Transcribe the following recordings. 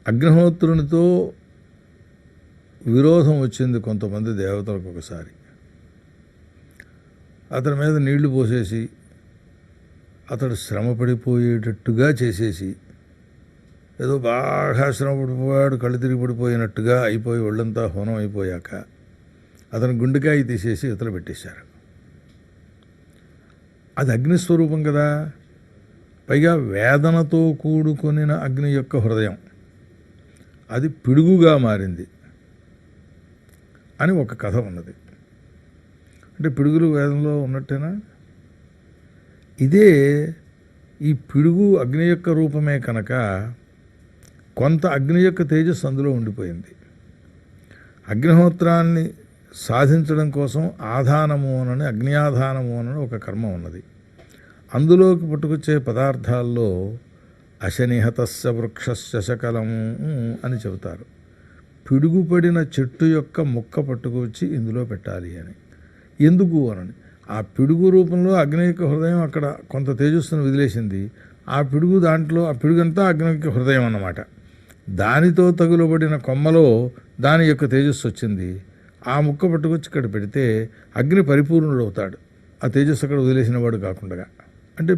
అగ్నిహోత్రునితో విరోధం వచ్చింది కొంతమంది దేవతలకు. ఒకసారి అతని మీద నీళ్లు పోసేసి అతడు శ్రమ పడిపోయేటట్టుగా చేసేసి, ఏదో బాగా శ్రమ పడిపోయాడు, కళ్ళు తిరిగి పడిపోయినట్టుగా అయిపోయి ఒళ్ళంతా హోనం అయిపోయాక అతని గుండెకాయ తీసేసి ఇతలు పెట్టేశారు. అది అగ్నిస్వరూపం కదా, పైగా వేదనతో కూడుకొనిన అగ్ని యొక్క హృదయం, అది పిడుగుగా మారింది అని ఒక కథ ఉన్నది. అంటే పిడుగులు వేదంలో ఉన్నట్టేనా? ఇదే ఈ పిడుగు అగ్ని యొక్క రూపమే కనుక కొంత అగ్ని యొక్క తేజస్సు అందులో ఉండిపోయింది. అగ్నిహోత్రాన్ని సాధించడం కోసం ఆధానము అని, అగ్నియాధానము అని ఒక కర్మ ఉన్నది. అందులోకి పట్టుకొచ్చే పదార్థాల్లో అశనిహతస్య వృక్షస్య శకలము అని చెబుతారు. పిడుగుపడిన చెట్టు యొక్క ముక్క పట్టుకొచ్చి ఇందులో పెట్టాలి అని. ఎందుకు అని, ఆ పిడుగు రూపంలో అగ్ని యొక్క హృదయం అక్కడ కొంత తేజస్సును వదిలేసింది. ఆ పిడుగు దాంట్లో, ఆ పిడుగంతా అగ్ని యొక్క హృదయం అన్నమాట. దానితో తగులబడిన కొమ్మలో దాని యొక్క తేజస్సు వచ్చింది. ఆ ముక్క పట్టుకొచ్చి ఇక్కడ పెడితే అగ్ని పరిపూర్ణుడు అవుతాడు, ఆ తేజస్సు అక్కడ వదిలేసిన వాడు కాకుండా. అంటే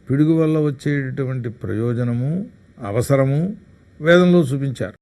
పిడుగు వల్ల వచ్చేటటువంటి ప్రయోజనము, అవసరము వేదంలో చూపించారు.